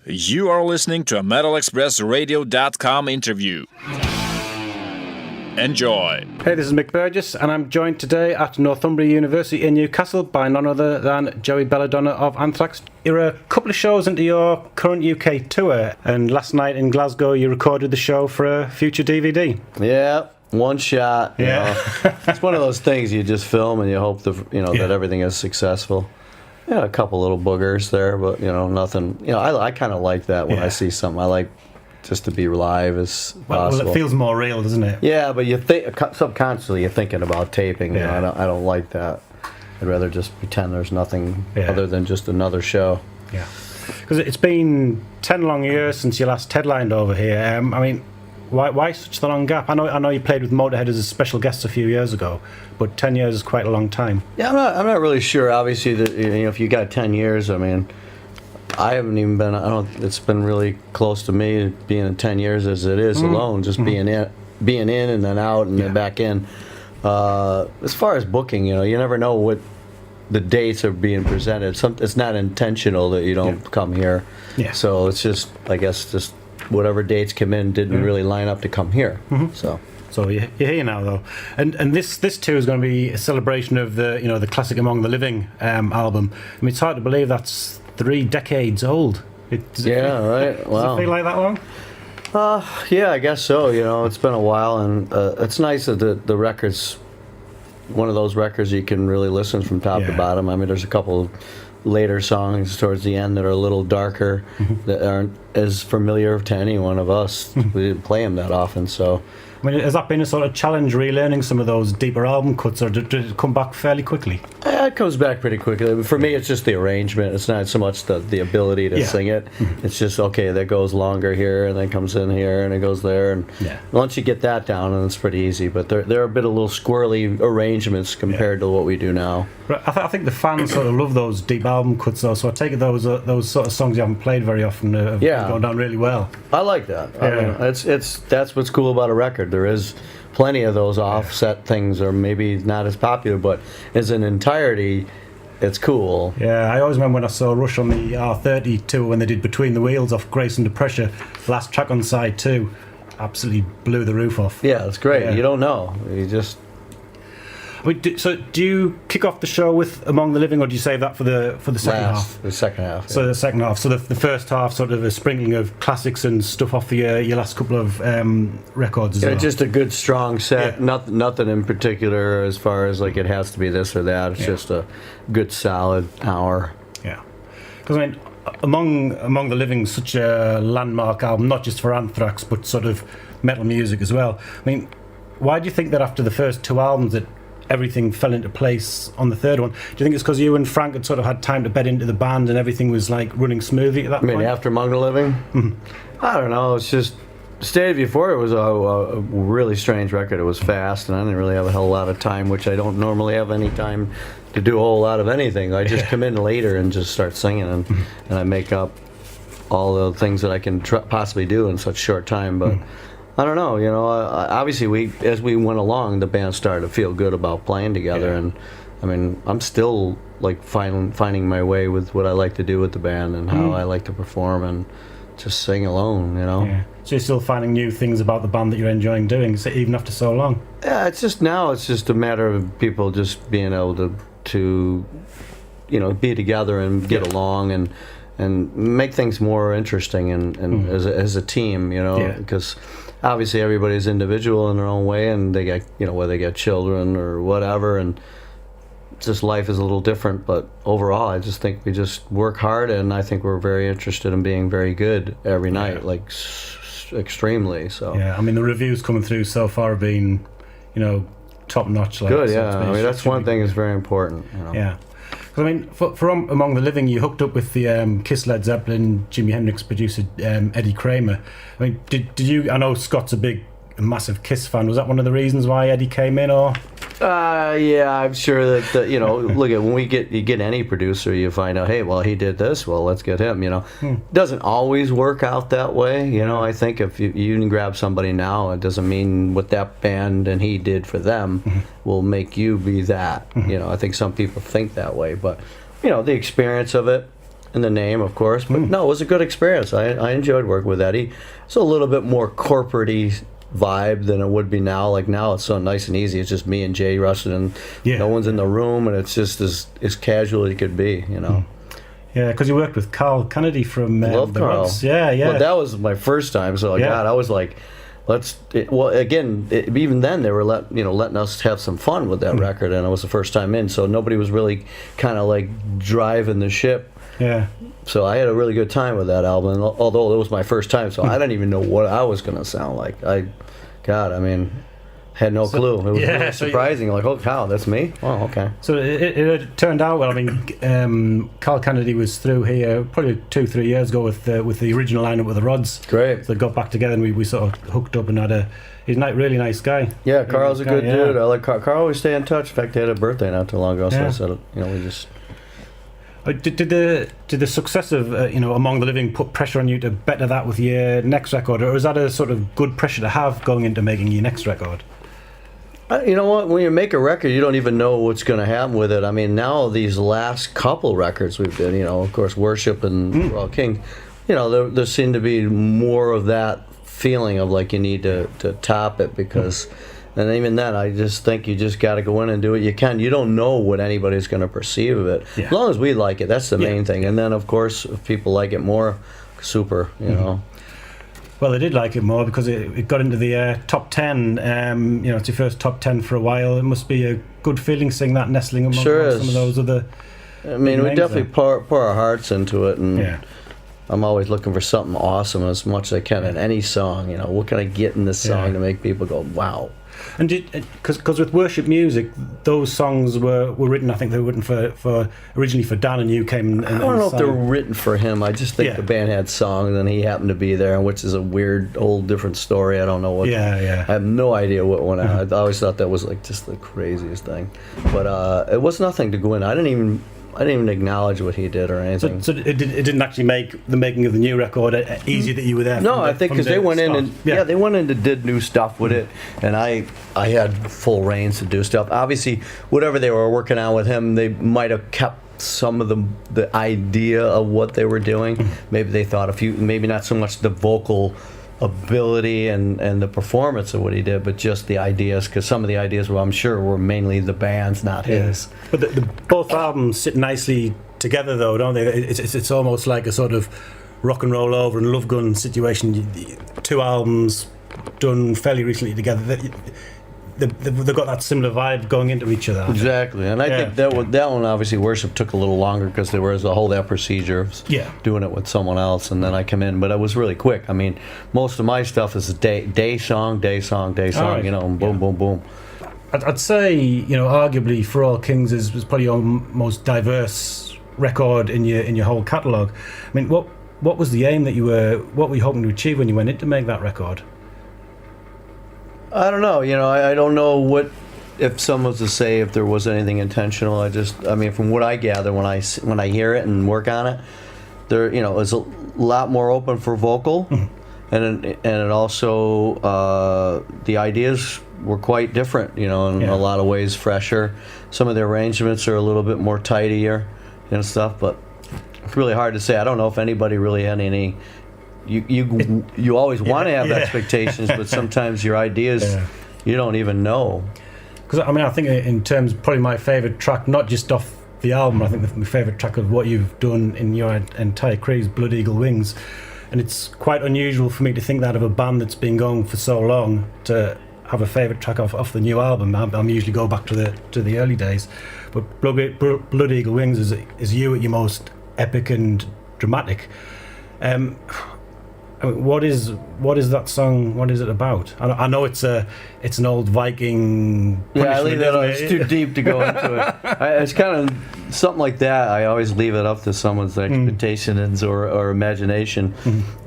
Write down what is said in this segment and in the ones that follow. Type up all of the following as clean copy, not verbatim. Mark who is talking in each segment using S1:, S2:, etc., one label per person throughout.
S1: You are listening to a MetalExpressRadio.com interview. Enjoy.
S2: Hey, this is Mick Burgess, and I'm joined today at Northumbria University in Newcastle by none other than Joey Belladonna of Anthrax. You're a couple of shows into your current UK tour, and last night in Glasgow you recorded the show for a future DVD.
S3: Yeah, one shot.
S2: Yeah.
S3: It's one of those things you just film and you hope that everything is successful. Yeah, a couple little boogers there, but nothing. I kind of like that when I see something. I like just to be live as possible.
S2: Well, it feels more real, doesn't it?
S3: Yeah, but you think subconsciously you're thinking about taping.
S2: Yeah.
S3: I don't like that. I'd rather just pretend there's nothing other than just another show.
S2: Yeah, because it's been 10 long years since you last headlined over here. Why such a long gap? I know you played with Motorhead as a special guest a few years ago, but 10 years is quite a long time.
S3: Yeah, I'm not really sure. Obviously, that if you got 10 years, I haven't even been. It's been really close to me being in 10 years as it is alone. Just being in and then out and then back in. As far as booking, you never know what the dates are being presented. It's not intentional that you don't come here.
S2: Yeah.
S3: So it's just, I guess, just whatever dates come in didn't really line up to come here. So
S2: you're here now, though, and this tour is going to be a celebration of the classic Among the Living album. It's hard to believe that's 3 decades old.
S3: Right. Wow.
S2: Does it feel like that long?
S3: Yeah, I guess so. It's been a while, and it's nice that the record's one of those records you can really listen from top to bottom. There's a couple later songs towards the end that are a little darker that aren't as familiar to any one of us. We didn't play them that often, so.
S2: Has that been a sort of challenge, relearning some of those deeper album cuts, or did it come back fairly quickly?
S3: It comes back pretty quickly. For me, it's just the arrangement. It's not so much the ability to sing it. It's just, okay, that goes longer here, and then comes in here, and it goes there. And once you get that down, then it's pretty easy. But they're a bit of little squirrely arrangements compared to what we do now. But
S2: I think the fans sort of love those deep album cuts, though. So I take it those sort of songs you haven't played very often have gone down really well.
S3: I like that. That's what's cool about a record. There is plenty of those offset things, or maybe not as popular, but as an entirety, it's cool.
S2: Yeah, I always remember when I saw Rush on the R30 tour when they did Between the Wheels off Grace Under Pressure, last track on side 2, absolutely blew the roof off.
S3: Yeah, it's great. You don't know. You just...
S2: So do you kick off the show with Among the Living, or do you save that for the second half?
S3: The second half.
S2: So the second half. So the first half, sort of a sprinkling of classics and stuff off your last couple of records as well.
S3: Just a good strong set. Nothing in particular as far as like it has to be this or that. It's just a good solid hour.
S2: Yeah. Because Among the Living, such a landmark album, not just for Anthrax, but sort of metal music as well. Why do you think that after the first 2 albums that everything fell into place on the third one? Do you think it's because you and Frank had sort of had time to bed into the band and everything was like running smoothly at that point?
S3: After Among the Living? I don't know. It's just State Before it was a really strange record. It was fast, and I didn't really have a hell of a lot of time, which I don't normally have any time to do a whole lot of anything. I just come in later and just start singing, and I make up all the things that I can possibly do in such short time, but I don't know, obviously as we went along, the band started to feel good about playing together, and I'm still like finding my way with what I like to do with the band and how I like to perform and just sing alone,
S2: Yeah. So you're still finding new things about the band that you're enjoying doing, even after so long?
S3: Yeah, it's just a matter of people just being able to be together and get along and make things more interesting and as a team, because obviously everybody's individual in their own way, and they get, whether they get children or whatever, and just life is a little different. But overall, I just think we just work hard, and I think we're very interested in being very good every night, like extremely. So
S2: yeah, the reviews coming through so far have been, top notch.
S3: Good, yeah. That's one thing that's very important.
S2: Yeah. For Among the Living, you hooked up with the Kiss, Led Zeppelin, Jimi Hendrix producer Eddie Kramer. Did you? I know Scott's a massive Kiss fan. Was that one of the reasons why Eddie came in, or?
S3: Yeah, I'm sure that look at when you get any producer, you find out, hey, well, he did this, well, let's get him. Doesn't always work out that way. I think if you can grab somebody now, it doesn't mean what that band and he did for them will make you be that. I think some people think that way, but the experience of it, in the name, of course, but no, it was a good experience. I enjoyed working with Eddie. It's a little bit more corporate-y vibe than it would be now. Like now it's so nice and easy. It's just me and Jay Rustin, and no one's in the room, and it's just as casual as it could be, you know.
S2: Yeah, because you worked with Carl Kennedy from
S3: Love
S2: the
S3: Carl.
S2: Rods. Yeah.
S3: Well, that was my first time, so God, I was like, even then they were letting us have some fun with that record, and it was the first time in, so nobody was really kind of like driving the ship.
S2: Yeah.
S3: So I had a really good time with that album, although it was my first time, so I didn't even know what I was going to sound like. Had no clue. It was really surprising. Like, oh cow, that's me? Oh, okay.
S2: So it turned out well. I mean, Carl Kennedy was through here probably 2-3 years ago with the original lineup with the Rods.
S3: Great.
S2: So they got back together and we sort of hooked up and he's a really nice guy.
S3: Yeah, Carl's a good dude. I like Carl. Carl always stay in touch. In fact, they had a birthday not too long ago, so I said, we just...
S2: Did the success of Among the Living put pressure on you to better that with your next record, or is that a sort of good pressure to have going into making your next record?
S3: You know what? When you make a record, you don't even know what's going to happen with it. I mean, now these last couple records we've done, of course, Worship and Raw King, there seemed to be more of that feeling of like you need to top it because... And even then, I just think you just got to go in and do what you can. You don't know what anybody's going to perceive of it. Yeah. As long as we like it, that's the main thing. And then, of course, if people like it more, super, know.
S2: Well, they did like it more because it got into the top 10. It's your first top 10 for a while. It must be a good feeling seeing that nestling among some of those other...
S3: I mean, we definitely pour our hearts into it. And I'm always looking for something awesome as much as I can in any song. What can I get in this song to make people go, wow?
S2: And because with worship music, those songs were written. I think they were written for originally for Dan, and you came.
S3: I don't know if they were written for him. I just think the band had songs, and he happened to be there, which is a weird, old, different story. I don't know what. I have no idea what went on. I always thought that was like just the craziest thing, but it was nothing to go in. I didn't even acknowledge what he did or anything. So
S2: it didn't actually make the making of the new record easier that you were there.
S3: No, I think because they went in and they went in and did new stuff with it, and I had full reins to do stuff. Obviously, whatever they were working on with him, they might have kept some of the idea of what they were doing. Maybe they thought maybe not so much the vocal ability and the performance of what he did, but just the ideas, because some of the ideas I'm sure were mainly the band's, not his.
S2: But both albums sit nicely together though, don't they? It's almost like a sort of Rock and Roll Over and Love Gun situation. Two albums done fairly recently together. They've got that similar vibe going into each other.
S3: Exactly, and I think that one obviously Worship took a little longer because there was a whole that procedure of doing it with someone else, and then I come in, but it was really quick. I mean, most of my stuff is a day song, right. Boom, boom, boom.
S2: I'd say, arguably For All Kings is probably your most diverse record in your whole catalogue. I mean, what was the aim what were you hoping to achieve when you went in to make that record?
S3: I don't know. I don't know what if someone's to say if there was anything intentional. I mean, from what I gather when I hear it and work on it, there is a lot more open for vocal, and it also the ideas were quite different. In a lot of ways, fresher. Some of the arrangements are a little bit more tidier and stuff, but it's really hard to say. I don't know if anybody really had any. You always want to have expectations, but sometimes your ideas you don't even know.
S2: Because I think in terms, probably my favourite track, not just off the album, I think my favourite track of what you've done in your entire career is Blood Eagle Wings, and it's quite unusual for me to think that of a band that's been going for so long to have a favourite track off the new album. I'm usually go back to the early days, but Blood Eagle Wings is you at your most epic and dramatic. What is that song? What is it about? I know it's an old Viking.
S3: I leave that. It's too deep to go into it. It's kind of something like that. I always leave it up to someone's expectations or imagination.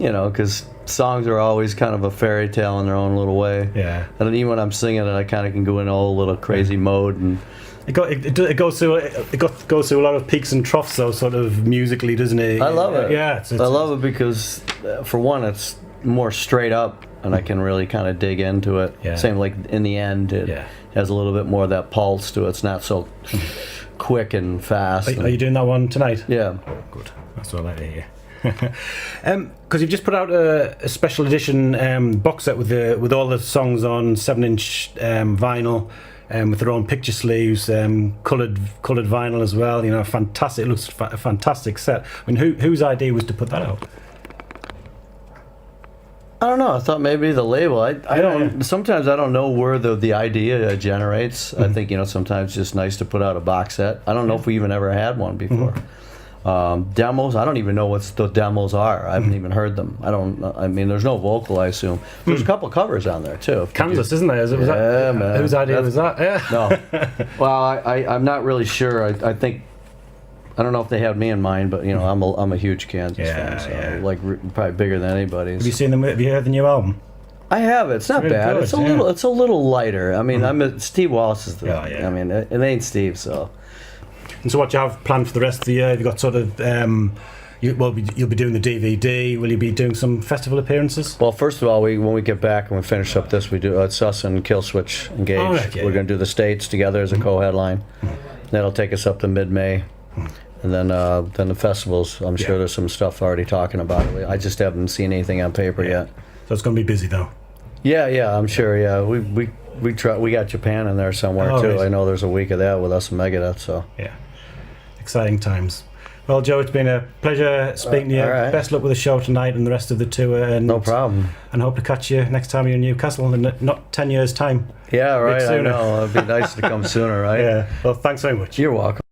S3: Because songs are always kind of a fairy tale in their own little way. Yeah. And even when I'm singing it, I kind of can go in a whole little crazy mode and. It goes through a lot of peaks and troughs, though, sort of musically, doesn't it? I love it.
S2: Yeah,
S3: I love it because, for one, it's more straight up, and I can really kind of dig into it. Yeah. Same like in the end, it has a little bit more of that pulse to it. It's not so, quick and fast.
S2: Are you doing that one tonight?
S3: Yeah.
S2: Good. That's what I like to hear. Because you've just put out a special edition box set with all the songs on 7-inch vinyl, with their own picture sleeves, coloured vinyl as well. You know, fantastic. It looks a fantastic set. I mean, whose idea was to put that out?
S3: I don't know. I thought maybe the label. I don't. Sometimes I don't know where the idea generates. I think sometimes it's just nice to put out a box set. I don't know if we even ever had one before. Demos. I don't even know what the demos are. I haven't even heard them. I mean, there's no vocal. I assume there's a couple covers on there too.
S2: Kansas, isn't there?
S3: Yeah, man.
S2: Whose idea was that? Yeah.
S3: No. Well, I'm not really sure. I think. I don't know if they had me in mind, but I'm a huge Kansas fan, so like probably bigger than anybody's.
S2: Have you seen them? Have you heard the new album?
S3: I have. It's not
S2: really
S3: bad.
S2: good,
S3: It's a little lighter. I mean, Steve Wallace is the.
S2: Yeah.
S3: I mean, it ain't Steve, so.
S2: And so, what do you have planned for the rest of the year? Have you got sort of? You'll be doing the DVD. Will you be doing some festival appearances?
S3: Well, first of all, when we get back and we finish up this, we do. It's us and Killswitch Engage.
S2: Oh, right,
S3: We're going to do the States together as a co-headline. That'll take us up to mid-May. And then the festivals, I'm sure there's some stuff already talking about it. I just haven't seen anything on paper yet.
S2: So it's going to be busy though.
S3: Yeah, I'm sure. Yeah, we got Japan in there somewhere too.
S2: Right.
S3: I know there's a week of that with us and Megadeth. So
S2: yeah, exciting times. Well, Joe, it's been a pleasure speaking to you.
S3: Right.
S2: Best luck with the show tonight and the rest of the tour. And
S3: no problem.
S2: And hope to catch you next time you're in Newcastle in not 10 years' time.
S3: Yeah, right. I
S2: sooner.
S3: know. It'd be nice to come sooner, right?
S2: Yeah. Well, thanks very much.
S3: You're welcome.